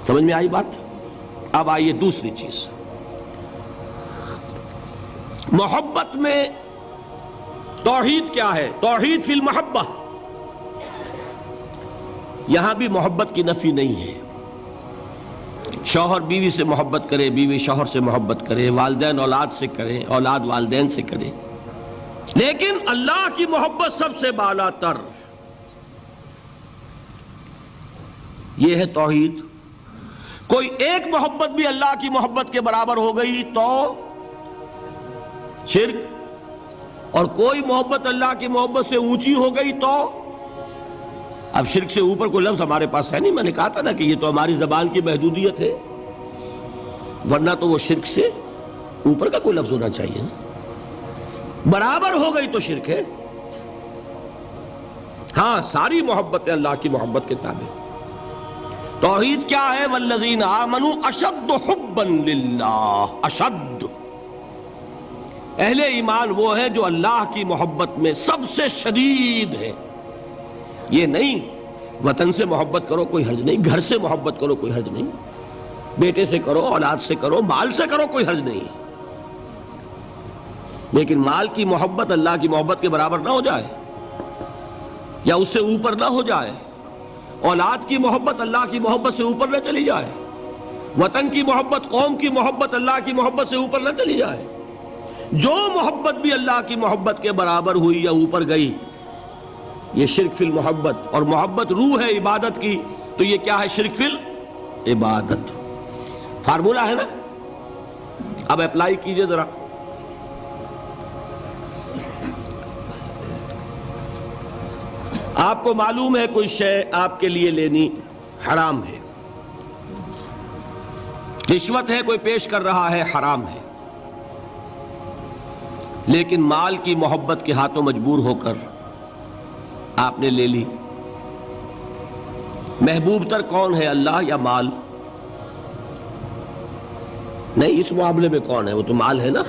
سمجھ میں آئی بات؟ اب آئیے دوسری چیز، محبت میں توحید کیا ہے؟ توحید فی المحبہ، یہاں بھی محبت کی نفی نہیں ہے۔ شوہر بیوی سے محبت کرے، بیوی شوہر سے محبت کرے، والدین اولاد سے کرے، اولاد والدین سے کرے، لیکن اللہ کی محبت سب سے بالا تر، یہ ہے توحید۔ کوئی ایک محبت بھی اللہ کی محبت کے برابر ہو گئی تو شرک، اور کوئی محبت اللہ کی محبت سے اونچی ہو گئی تو، اب شرک سے اوپر کوئی لفظ ہمارے پاس ہے نہیں، میں نے کہا تھا نا کہ یہ تو ہماری زبان کی محدودیت ہے، ورنہ تو وہ شرک سے اوپر کا کوئی لفظ ہونا چاہیے نا۔ برابر ہو گئی تو شرک ہے۔ ہاں، ساری محبتیں اللہ کی محبت کے تابع۔ توحید کیا ہے؟ والذین آمنوا اشد حبا للہ، اشد، اہل ایمان وہ ہیں جو اللہ کی محبت میں سب سے شدید ہے۔ یہ نہیں وطن سے محبت کرو کوئی حرج نہیں، گھر سے محبت کرو کوئی حرج نہیں، بیٹے سے کرو، اولاد سے کرو، مال سے کرو، کوئی حرج نہیں، لیکن مال کی محبت اللہ کی محبت کے برابر نہ ہو جائے یا اس سے اوپر نہ ہو جائے، اولاد کی محبت اللہ کی محبت سے اوپر نہ چلی جائے، وطن کی محبت، قوم کی محبت اللہ کی محبت سے اوپر نہ چلی جائے۔ جو محبت بھی اللہ کی محبت کے برابر ہوئی یا اوپر گئی، یہ شرک فی المحبت، اور محبت روح ہے عبادت کی، تو یہ کیا ہے؟ شرک فی العبادت۔ فارمولہ ہے نا؟ اب اپلائی کیجئے ذرا۔ آپ کو معلوم ہے کوئی شے آپ کے لیے لینی حرام ہے، رشوت ہے کوئی پیش کر رہا ہے، حرام ہے، لیکن مال کی محبت کے ہاتھوں مجبور ہو کر آپ نے لے لی۔ محبوب تر کون ہے، اللہ یا مال؟ نہیں، اس معاملے میں کون ہے؟ وہ تو مال ہے نا۔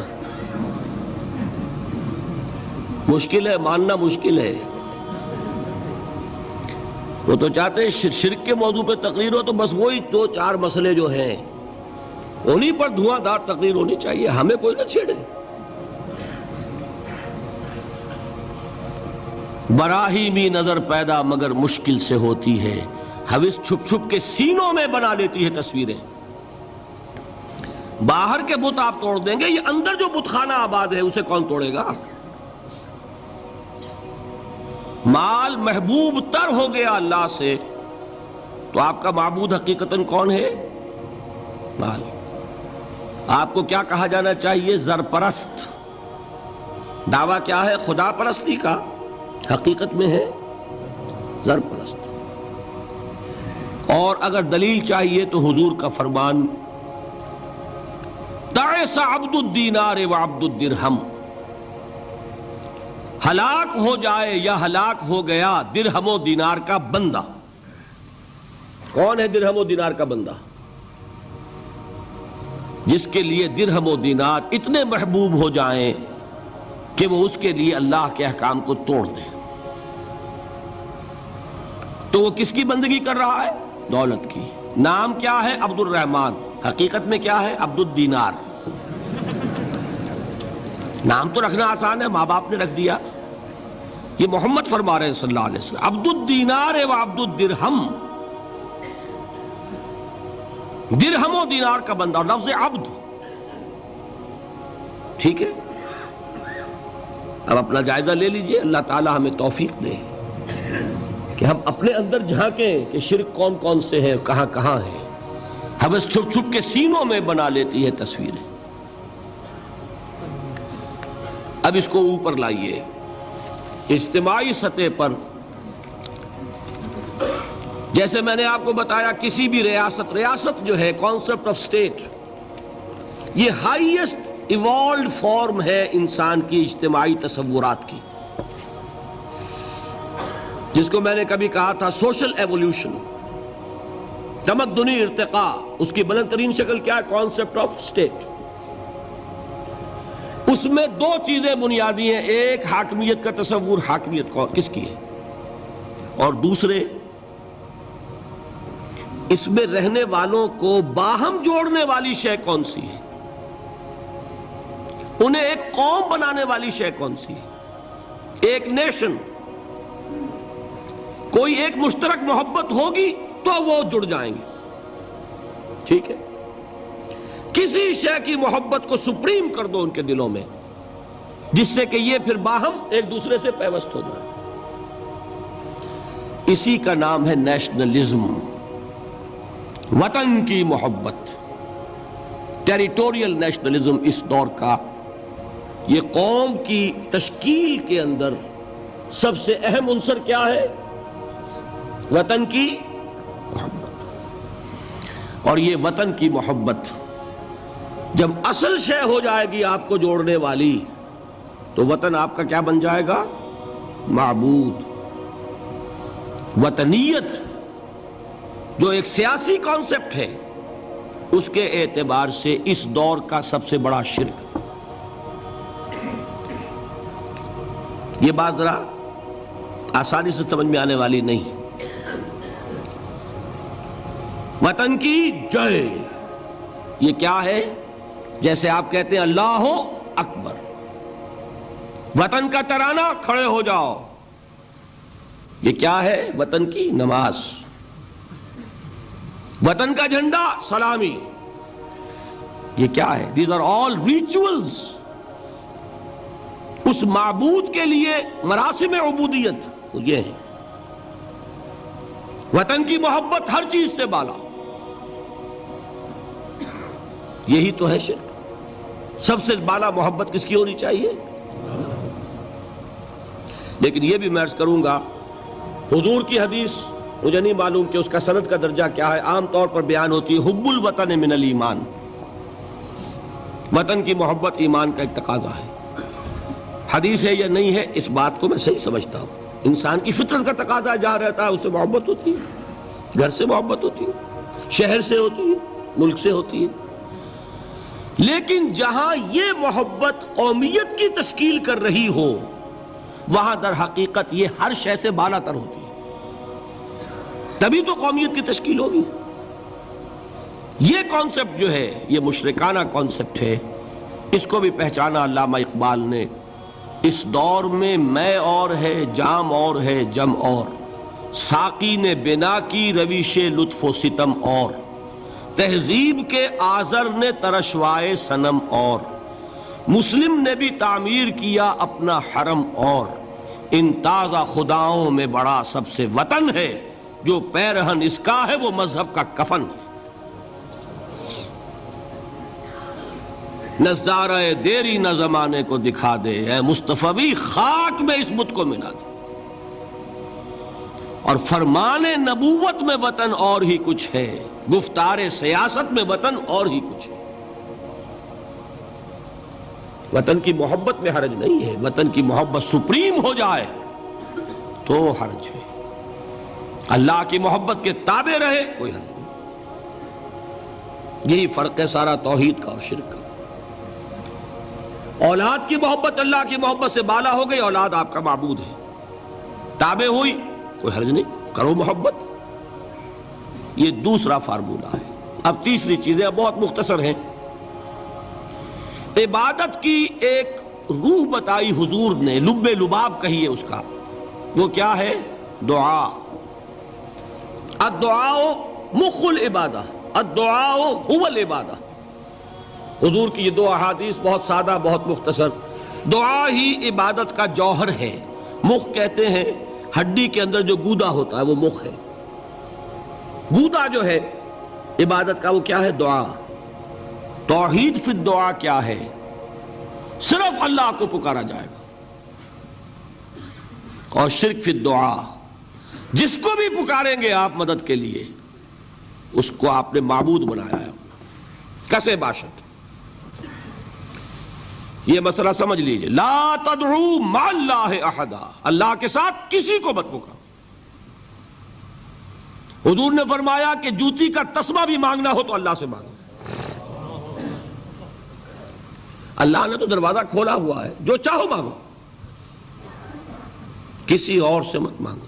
مشکل ہے، ماننا مشکل ہے۔ وہ تو چاہتے ہیں شرک کے موضوع پہ تقریر ہو تو بس وہی دو چار مسئلے جو ہیں انہی پر دھواں دار تقریر ہونی چاہیے، ہمیں کوئی نہ چھیڑے۔ براہیمی نظر پیدا مگر مشکل سے ہوتی ہے، ہوس چھپ چھپ کے سینوں میں بنا لیتی ہے تصویریں۔ باہر کے بت آپ توڑ دیں گے، یہ اندر جو بت خانہ آباد ہے اسے کون توڑے گا؟ مال محبوب تر ہو گیا اللہ سے تو آپ کا معبود حقیقتاً کون ہے؟ مال۔ آپ کو کیا کہا جانا چاہیے؟ زر پرست۔ دعویٰ کیا ہے؟ خدا پرستی کا، حقیقت میں ہے زر پرست۔ اور اگر دلیل چاہیے تو حضور کا فرمان، تعس عبد الدینار وعبد الدرہم، ہلاک ہو جائے یا ہلاک ہو گیا درہم و دینار کا بندہ۔ کون ہے درہم و دینار کا بندہ؟ جس کے لیے درہم و دینار اتنے محبوب ہو جائیں کہ وہ اس کے لیے اللہ کے احکام کو توڑ دے۔ تو وہ کس کی بندگی کر رہا ہے؟ دولت کی۔ نام کیا ہے؟ عبد الرحمن، حقیقت میں کیا ہے؟ عبد الدینار۔ نام تو رکھنا آسان ہے، ماں باپ نے رکھ دیا، یہ محمد فرما رہے ہیں صلی اللہ علیہ وسلم، عبد الدینار و عبد الدرہم، درہم و دینار کا بندہ، اور لفظ عبد۔ ٹھیک ہے، اب اپنا جائزہ لے لیجئے، اللہ تعالی ہمیں توفیق دے کہ ہم اپنے اندر جھانکیں کہ شرک کون کون سے ہیں، کہاں کہاں ہیں۔ ہوس چھپ چھپ کے سینوں میں بنا لیتی ہے تصویریں۔ اب اس کو اوپر لائیے، اجتماعی سطح پر، جیسے میں نے آپ کو بتایا کسی بھی ریاست جو ہے، کانسیپٹ آف اسٹیٹ، یہ ہائیسٹ ایوالوڈ فارم ہے انسان کی اجتماعی تصورات کی، جس کو میں نے کبھی کہا تھا سوشل ایوولوشن۔ تمدنی ارتقاء، اس کی بلند ترین شکل کیا ہے؟ Concept of state. اس میں دو چیزیں بنیادی ہیں، ایک حاکمیت کا تصور، حاکمیت کس کی ہے، اور دوسرے اس میں رہنے والوں کو باہم جوڑنے والی شے کون سی ہے، انہیں ایک قوم بنانے والی شے کون سی ہے، ایک نیشن۔ کوئی ایک مشترک محبت ہوگی تو وہ جڑ جائیں گے، ٹھیک ہے؟ کسی شے کی محبت کو سپریم کر دو ان کے دلوں میں، جس سے کہ یہ پھر باہم ایک دوسرے سے پیوست ہو جائے، اسی کا نام ہے نیشنلزم، وطن کی محبت، ٹیریٹوریل نیشنلزم۔ اس دور کا یہ قوم کی تشکیل کے اندر سب سے اہم عنصر کیا ہے؟ وطن کی محبت۔ اور یہ وطن کی محبت جب اصل شے ہو جائے گی آپ کو جوڑنے والی، تو وطن آپ کا کیا بن جائے گا؟ معبود۔ وطنیت جو ایک سیاسی کانسیپٹ ہے، اس کے اعتبار سے اس دور کا سب سے بڑا شرک۔ یہ بات ذرا آسانی سے سمجھ میں آنے والی نہیں۔ وطن کی جے، یہ کیا ہے؟ جیسے آپ کہتے ہیں اللہ اکبر، وطن کا ترانہ کھڑے ہو جاؤ، یہ کیا ہے؟ وطن کی نماز۔ وطن کا جھنڈا سلامی، یہ کیا ہے؟ These are all rituals۔ اس معبود کے لیے مراسم عبودیت یہ ہے۔ وطن کی محبت ہر چیز سے بالا، یہی تو ہے شرک۔ سب سے بالا محبت کس کی ہونی چاہیے؟ لیکن یہ بھی میں عرض کروں گا، حضور کی حدیث مجھے نہیں معلوم کہ اس کا سند کا درجہ کیا ہے، عام طور پر بیان ہوتی ہے حب الوطن من الایمان، وطن کی محبت ایمان کا ایک تقاضا ہے۔ حدیث ہے یا نہیں ہے، اس بات کو میں صحیح سمجھتا ہوں، انسان کی فطرت کا تقاضا جہاں رہتا ہے اس سے محبت ہوتی ہے، گھر سے محبت ہوتی ہے، شہر سے ہوتی ہے، ملک سے ہوتی ہے۔ لیکن جہاں یہ محبت قومیت کی تشکیل کر رہی ہو، وہاں در حقیقت یہ ہر شے سے بالا تر ہوتی ہے، تبھی تو قومیت کی تشکیل ہوگی۔ یہ کانسیپٹ جو ہے یہ مشرکانہ کانسیپٹ ہے، اس کو بھی پہچانا علامہ اقبال نے۔ اس دور میں میں اور ہے، جام اور ہے، جم اور، ساقی نے بنا کی رویش لطف و ستم اور، تہذیب کے آزر نے ترشوائے صنم اور، مسلم نے بھی تعمیر کیا اپنا حرم اور، ان تازہ خداؤں میں بڑا سب سے وطن ہے، جو پیرہن اس کا ہے وہ مذہب کا کفن ہے۔ نظارہ دیری نہ زمانے کو دکھا دے، اے مصطفی خاک میں اس بت کو ملا دے، اور فرمان نبوت میں وطن اور ہی کچھ ہے، گفتار سیاست میں وطن اور ہی کچھ ہے۔ وطن کی محبت میں حرج نہیں ہے، وطن کی محبت سپریم ہو جائے تو حرج ہے، اللہ کی محبت کے تابع رہے کوئی حرج نہیں۔ یہی فرق ہے سارا توحید کا اور شرک کا۔ اولاد کی محبت اللہ کی محبت سے بالا ہو گئی، اولاد آپ کا معبود ہے، تابع ہوئی کوئی حرج نہیں، کرو محبت۔ یہ دوسرا فارمولہ ہے۔ اب تیسری چیزیں بہت مختصر ہیں۔ عبادت کی ایک روح بتائی حضور نے، لب لباب کہیے اس کا، وہ کیا ہے؟ دعا۔ الدعاء مخ العبادہ، الدعاء هو العبادہ۔ حضور کی یہ دو احادیث بہت سادہ، بہت مختصر۔ دعا ہی عبادت کا جوہر ہے۔ مخ کہتے ہیں ہڈی کے اندر جو گودا ہوتا ہے وہ مخ ہے۔ گودا جو ہے عبادت کا وہ کیا ہے؟ دعا۔ توحید فی الدعا کیا ہے؟ صرف اللہ کو پکارا جائے گا۔ اور شرک فی الدعا، جس کو بھی پکاریں گے آپ مدد کے لیے، اس کو آپ نے معبود بنایا ہے، کسے باشد۔ یہ مسئلہ سمجھ لیجئے، لا تدعو مع اللہ احدا، اللہ کے ساتھ کسی کو مت پکارو۔ حضور نے فرمایا کہ جوتی کا تسمہ بھی مانگنا ہو تو اللہ سے مانگو. اللہ نے تو دروازہ کھولا ہوا ہے، جو چاہو مانگو، کسی اور سے مت مانگو.